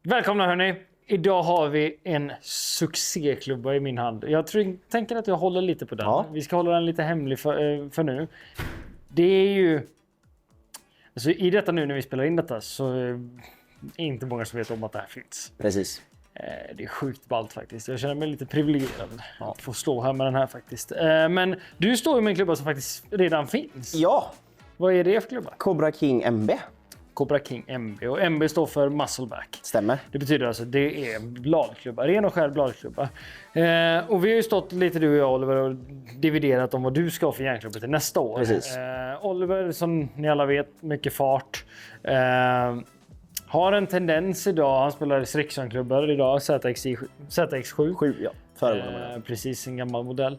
Välkomna hörni! Idag har vi en succéklubba i min hand. Jag tänker att jag håller lite på den. Ja. Vi ska hålla den lite hemlig för nu. Det är ju... Alltså, i detta nu när vi spelar in detta så är det inte många som vet om att det här finns. Precis. Det är sjukt ballt faktiskt. Jag känner mig lite privilegierad att få stå här med den här faktiskt. Men du står ju med en klubba som faktiskt redan finns. Ja! Vad är det för klubba? Cobra King MB. Cobra King MB. Och MB står för Muscleback. Stämmer. Det betyder alltså det är bladklubba. Ren och skär bladklubba. Och vi har ju stått lite du och jag Oliver och dividerat om vad du ska ha för järnklubba till nästa år. Precis. Oliver som ni alla vet, mycket fart. Har en tendens idag, han spelar Riksson-klubbar idag, ZX7. 7, ja. Precis, en gammal modell.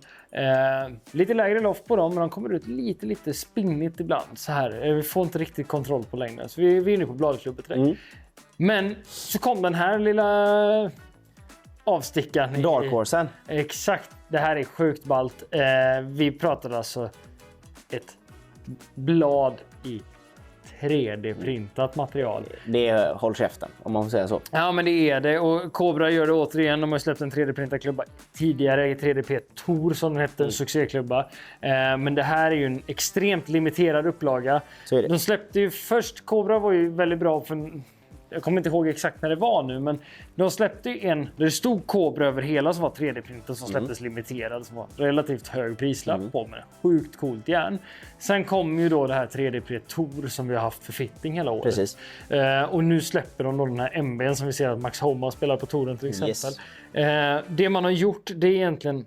Lite lägre loft på dem, men de kommer ut lite spinnigt ibland. Så här. Vi får inte riktigt kontroll på längden. Så vi är inne på bladklubbet direkt. Men så kom den här lilla avstickan. Dark Horsen. Exakt, det här är sjukt ballt. Vi pratade alltså ett blad i 3D-printat material. Det är håll käften, om man får säga så. Ja, men det är det. Och Cobra gör det återigen. De har släppt en 3D-printad klubba tidigare i 3DP Tour som den hette, succéklubba. Men det här är ju en extremt limiterad upplaga. Så är det. De släppte ju först, Cobra var ju väldigt bra för... Jag kommer inte ihåg exakt när det var nu, men de släppte en där det stod Cobra över hela som var 3D-printad som släpptes limiterad som var relativt hög prislapp på med sjukt coolt järn. Sen kom ju då det här 3D Tour som vi har haft för fitting hela året. Precis. Och nu släpper de då den här MB:n som vi ser att Max Homa spelar på touren till exempel. Yes. Det man har gjort, det är egentligen...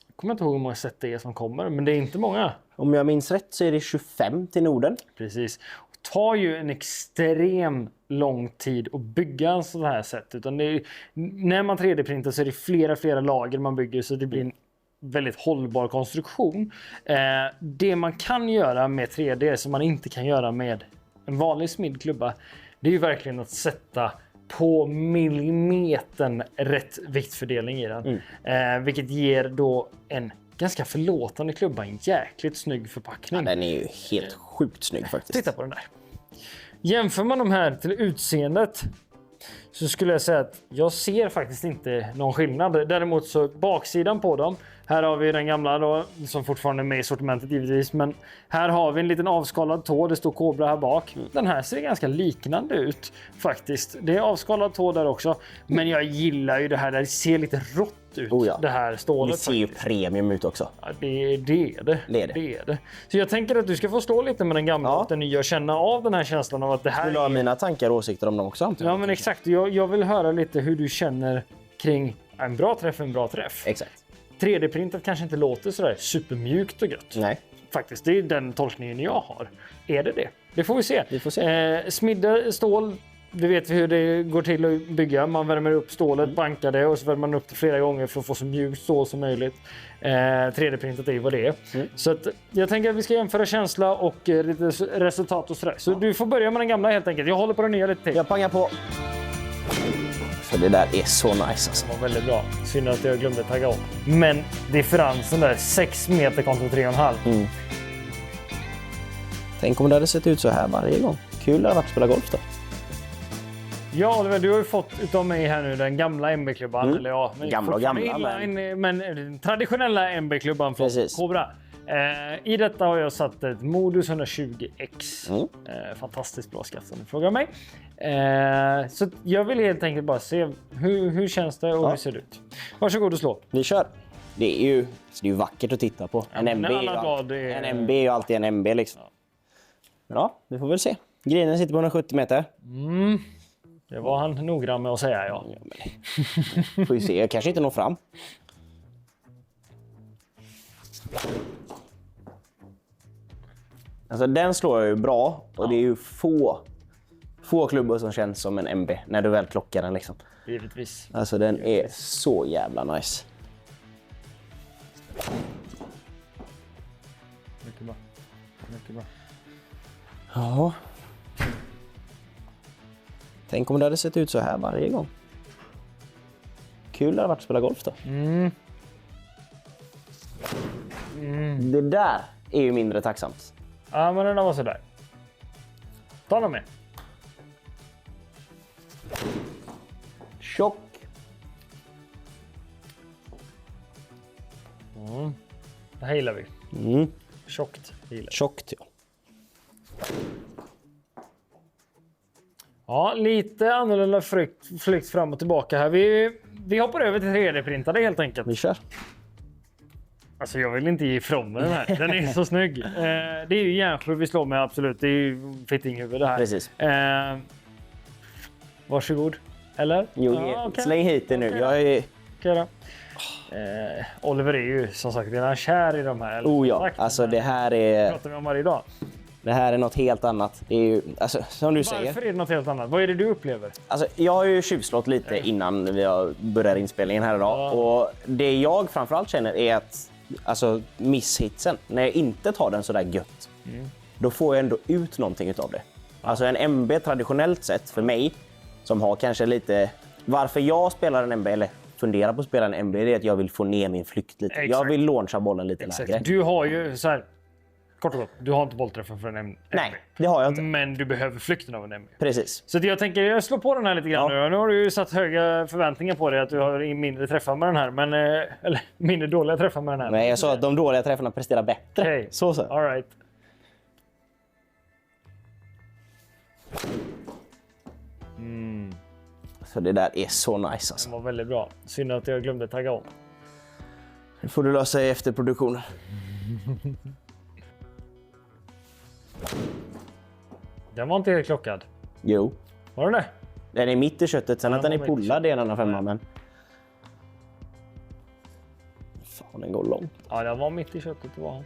Jag kommer inte ihåg hur många set det är som kommer, men det är inte många. Om jag minns rätt så är det 25 till Norden. Precis. Tar ju en extrem lång tid att bygga en sån här set. Utan det är, när man 3D-printar så är det flera lager man bygger så det blir en väldigt hållbar konstruktion. Det man kan göra med 3D som man inte kan göra med en vanlig smidklubba, det är ju verkligen att sätta på millimetern rätt viktfördelning i den. Vilket ger då en ganska förlåtande klubba, en jäkligt snygg förpackning. Ja, den är ju helt sjukt snygg faktiskt. Titta på den där. Jämför man de här till utseendet så skulle jag säga att jag ser faktiskt inte någon skillnad. Däremot så baksidan på dem, här har vi den gamla då, som fortfarande är med i sortimentet givetvis, men här har vi en liten avskalad tå, det står Cobra här bak. Den här ser ganska liknande ut faktiskt. Det är avskalad tå där också, men jag gillar ju det här där det ser lite rått ut, det här stålet. Det ser ju premium ut också. Ja, det är det. Så jag tänker att du ska få stå lite med den gamla och den nya, känna av den här känslan av att det här vill du ha mina tankar och åsikter om dem också? Ja, men exakt. Jag vill höra lite hur du känner kring en bra träff. Exakt. 3D-printat kanske inte låter sådär supermjukt och gött. Nej. Faktiskt, det är den tolkningen jag har. Är det det? Det får vi se. Vi får se. Smidda stål, det vet vi hur det går till att bygga. Man värmer upp stålet, bankar det och så värmer man upp det flera gånger för att få så mjukt stål som möjligt. 3D-printat är vad det är. Så att, jag tänker att vi ska jämföra känsla och lite resultat och sådär. Så du får börja med den gamla helt enkelt. Jag håller på den nya lite till. Jag pangar på. För det där är så nice alltså. Det var väldigt bra. Synd att jag glömde tagga om. Men differensen där, 6 meter kontra 3,5. Tänk om det hade sett ut så här varje gång. Kul att spela golf då. Ja, Oliver, du har ju fått utav mig här nu den gamla MB-klubban. Eller ja, gamla. Men traditionella MB-klubban från Cobra. I detta har jag satt ett Modus 120X. Fantastiskt bra skaft om du frågar mig. Så jag vill helt enkelt bara se hur känns det och hur ser det ut. Varsågod och slå. Vi kör. Det är ju vackert att titta på. En MB är ju alltid en MB liksom. Ja, vi får väl se. Grenen sitter på 170 meter. Det var han noggrann med att säga, ja. Får vi se, jag kanske inte når fram. Alltså den slår ju bra och det är ju få klubbar som känns som en MB när du väl klockar den liksom. Givetvis. Alltså den är så jävla nice. Mycket bra. Ja. Tänk om det hade sett ut så här varje gång. Kul det hade varit att spela golf då. Det där är ju mindre tacksamt. Ja, men den var sådär. Ta den med. Tjock. Det här gillar vi. Tjockt gillar. Tjockt, ja. Ja, lite annorlunda flykt fram och tillbaka här. Vi hoppar över till 3D-printade helt enkelt. Vi kör. Alltså jag vill inte ge ifrån mig den här. Den är så snygg. Det är ju järnsjö vi slår med, absolut. Det är ju fittinghuvud det här. Precis. Varsågod. Eller? Jo, okay. Släng hit det nu. Okay. Jag är... Okay, då. Oliver är ju som sagt redan kär i de här. Oh ja, alltså det här är... Pratar vi om varje dag. Det här är något helt annat. Det är ju, alltså, som du säger. Varför är det något helt annat? Vad är det du upplever? Alltså, jag har ju tjuvslått lite innan vi börjar inspelningen här idag. Ja. Och det jag framförallt känner är att alltså, misshitsen, när jag inte tar den så där gött, då får jag ändå ut någonting utav det. Alltså en MB traditionellt sett för mig, som har kanske lite... Varför jag spelar en MB, eller funderar på att spela en MB, det är att jag vill få ner min flykt lite. Exakt. Jag vill launcha bollen lite lägre. Du har ju så här... Kort och gott, du har inte bollträffen för en MB. Nej, det har jag inte. Men du behöver flykten av en MB. Precis. Så jag tänker, jag slår på den här lite grann nu. Nu har du ju satt höga förväntningar på dig att du har mindre träffar med den här. Men, eller mindre dåliga träffar med den här. Nej, jag sa att de dåliga träffarna presterar bättre. Okay. Så. All right. Så det där är så nice alltså. Det var väldigt bra. Synd att jag glömde tagga om. Det får du lösa i efterproduktionen. Den var inte helt klockad. Jo. Var den det? Den är mitt i köttet. Sen att den är pullad, det är en annan femma. Men... Fan, den går långt. Ja, den var mitt i köttet. Det var han.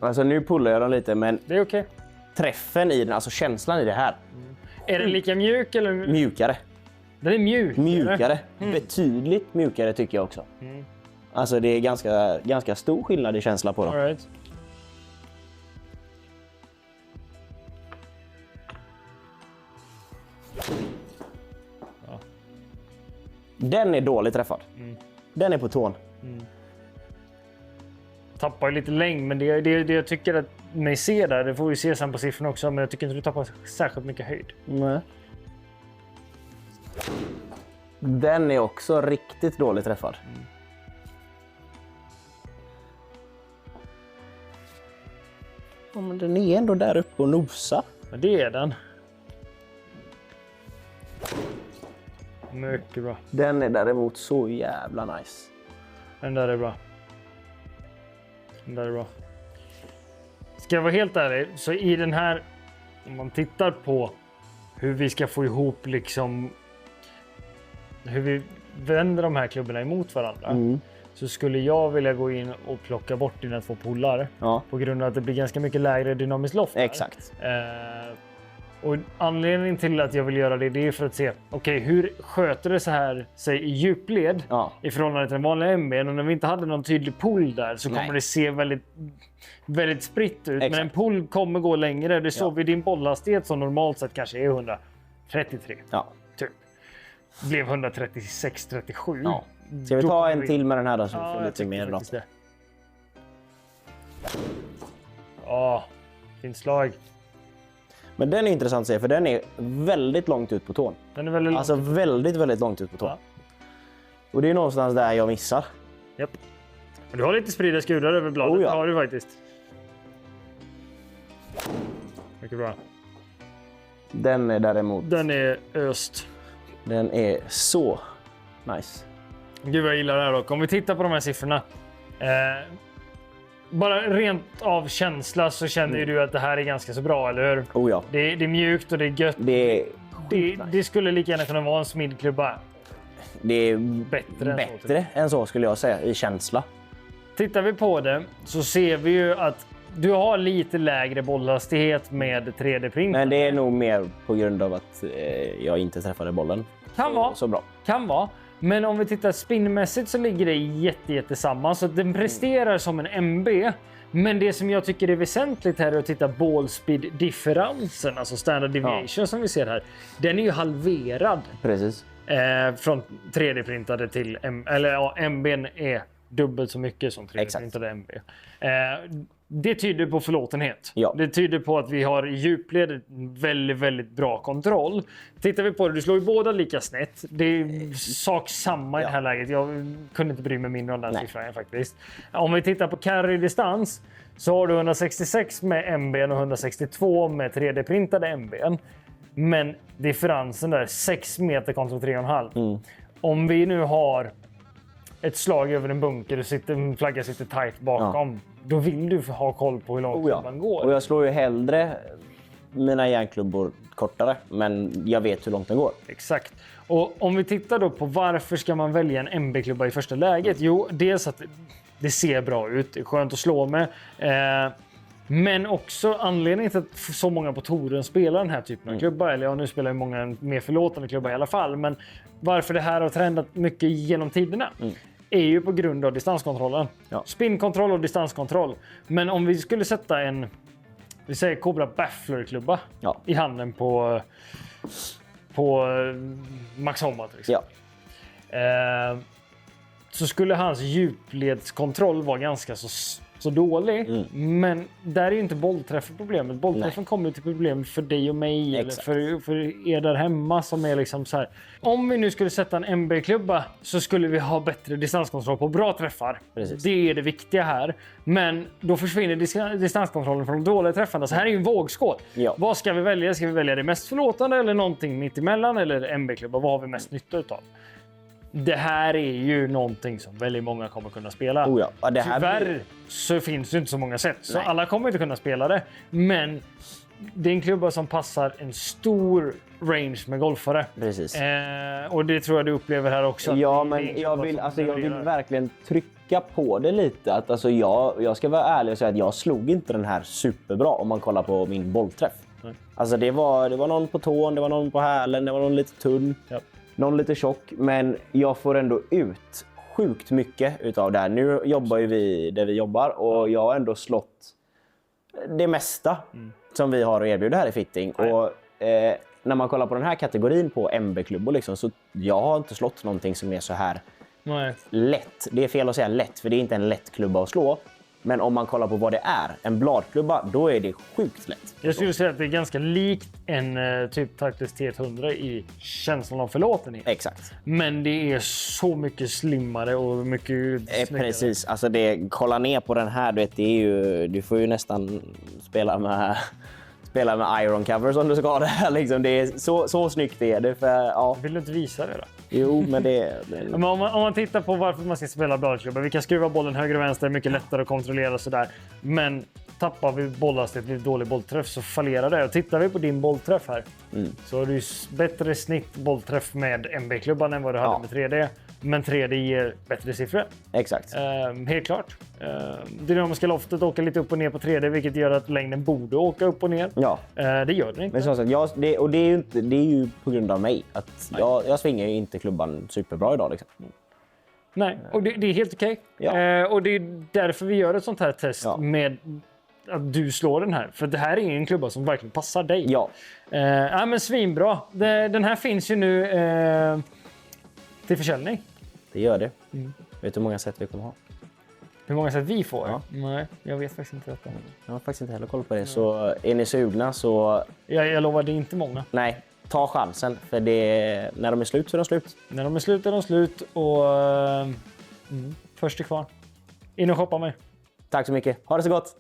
Alltså nu pullar jag den lite, men... Det är okej. Träffen i den, alltså känslan i det här. Är den lika mjuk eller? Mjukare. Den är mjuk. Mjukare. Betydligt mjukare tycker jag också. Alltså det är ganska stor skillnad i känsla på dem. All right. Ja. Den är dåligt träffad. Den är på tån. Tappar lite längd, men det jag tycker att ni ser där, det får vi se sen på siffrorna också, men jag tycker inte du tappar särskilt mycket höjd. Nej. Den är också riktigt dåligt träffad. Ja, men den är ändå där uppe och nosar. Men det är den. Mycket bra. Den är däremot så jävla nice. Den där är bra. Den där är bra. Ska jag vara helt ärlig, så i den här, om man tittar på hur vi ska få ihop liksom hur vi vänder de här klubborna emot varandra, så skulle jag vilja gå in och plocka bort dina två polar på grund av att det blir ganska mycket lägre dynamisk loft. Exakt. Och anledningen till att jag vill göra det är för att se, okej, hur sköter det så här sig i djupled i förhållande till den vanliga MB. Och när vi inte hade någon tydlig pull där så kommer det se väldigt, väldigt spritt ut. Exakt. Men en pull kommer gå längre. Det såg vi din bollhastighet som normalt sett kanske är 133. Ja. Typ. Blev 136-37. Ja. Ska vi ta en till med den här då så vi får lite mer då? Ja, fint slag. Men den är intressant att se, för den är väldigt långt ut på tån. Den är väldigt alltså väldigt långt ut på tån. Ja. Och det är någonstans där jag missar. Japp. Men du har lite spridda skurar över bladet. Oh ja. Det har du faktiskt. Mycket bra. Den är däremot... Den är öst. Den är så nice. Gud vad jag gillar det här dock. Om vi tittar på de här siffrorna. Bara rent av känsla så känner ju du att det här är ganska så bra, eller hur? Oh ja. Det är mjukt och det är gött. Det skulle lika gärna kunna vara en smidklubba. Det är bättre än så skulle jag säga i känsla. Tittar vi på det så ser vi ju att du har lite lägre bollhastighet med 3D-print. Men det är nog mer på grund av att jag inte träffade bollen. Kan vara. Så bra. Kan vara. Men om vi tittar spinmässigt så ligger det jättesamma. Så den presterar som en MB. Men det som jag tycker är väsentligt här är att titta ball speed differensen, alltså standard deviation som vi ser här. Den är ju halverad. Precis. Från 3D-printade till MB:n är dubbelt så mycket som 3D-printade MB. Det tyder på förlåtenhet. Ja. Det tyder på att vi har i djupled väldigt, väldigt bra kontroll. Tittar vi på det, du slår ju båda lika snett. Det är sak samma i det här läget. Jag kunde inte bry mig mindre om den siffran faktiskt. Om vi tittar på carry-distans så har du 166 med MB:n och 162 med 3D-printade MB:n. Men differensen där, 6 meter kontra 3,5. Om vi nu har ett slag över en bunker och en flagga sitter tight bakom, då vill du ha koll på hur långt klubban går. Och jag slår ju hellre mina järnklubbor kortare, men jag vet hur långt den går. Exakt. Och om vi tittar då på varför ska man välja en MB-klubba i första läget? Jo, dels att det ser bra ut, det är skönt att slå med. Men också anledningen till att så många på touren spelar den här typen av klubba, eller nu spelar ju många en mer förlåtande klubba i alla fall, men varför det här har trendat mycket genom tiderna är ju på grund av distanskontrollen. Spinkontroll och distanskontroll. Men om vi skulle sätta en, vi säger Cobra Baffler-klubba i handen på Max Homma till exempel. Så skulle hans djupledskontroll vara ganska så dålig. Men där är ju inte bollträffen problemet. Bollträffen kommer till problem för dig och mig. Eller för er där hemma som är liksom så här. Om vi nu skulle sätta en MB-klubba så skulle vi ha bättre distanskontroll på bra träffar. Precis. Det är det viktiga här. Men då försvinner distanskontrollen från de dåliga träffarna. Så här är ju en vågskål. Vad ska vi välja? Ska vi välja det mest förlåtande eller någonting mitt emellan? Eller MB-klubba? Vad har vi mest nytta utav? Det här är ju någonting som väldigt många kommer kunna spela. Tyvärr så finns det inte så många sätt. Så alla kommer inte kunna spela det. Men det är en klubba som passar en stor range med golfare. Precis. Och det tror jag du upplever här också. Ja, men jag vill verkligen trycka på det lite. Att, alltså, jag ska vara ärlig och säga att jag slog inte den här superbra om man kollar på min bollträff. Alltså, det var någon på tån, det var någon på hälen, det var någon lite tunn. Någon lite tjock, men jag får ändå ut sjukt mycket utav det här. Nu jobbar ju vi där vi jobbar och jag har ändå slått det mesta som vi har att erbjuda här i fitting. Och när man kollar på den här kategorin på MB-klubbor liksom, så jag har inte slått någonting som är så här lätt. Det är fel att säga lätt, för det är inte en lätt klubba att slå. Men om man kollar på vad det är, en bladklubba, då är det sjukt lätt. Jag skulle säga att det är ganska likt en typ Titleist T100 i känslan av förlåtenhet. Exakt. Men det är så mycket slimmare och mycket snyggare. Precis, alltså kolla ner på den här, det är ju, du får ju nästan spela med iron covers om du ska ha det här. Liksom. Det är så snyggt är det. För, Vill du inte visa det då? Jo, men Men om man tittar på varför man ska spela bladklubba. Vi kan skruva bollen höger och vänster, mycket lättare att kontrollera och sådär. Men tappar vi bollhastighet, blir dålig bollträff så fallerar det. Och tittar vi på din bollträff här så har du bättre snitt bollträff med MB-klubban än vad du hade med 3D. Men 3D ger bättre siffror. Exakt. Helt klart. Dynamiska loftet åker lite upp och ner på 3D, vilket gör att längden borde åka upp och ner. Det gör den inte. Men som sagt, det är ju på grund av mig. Att jag svingar ju inte klubban superbra idag. Liksom. Nej, och det är helt okej. Och det är därför vi gör ett sånt här test med att du slår den här. För det här är en klubba som verkligen passar dig. Men svinbra. Den här finns ju nu till försäljning. Det gör det. Vet du hur många sätt vi kommer ha? Hur många sätt vi får? Nej, jag vet faktiskt inte detta. Jag har faktiskt inte heller koll på det. Så är ni sugna så... Jag lovar, det är inte många. Nej, ta chansen. För när de är slut så är de slut. När de är slut är de slut. Och först är kvar. In och shoppa mig. Tack så mycket. Ha det så gott!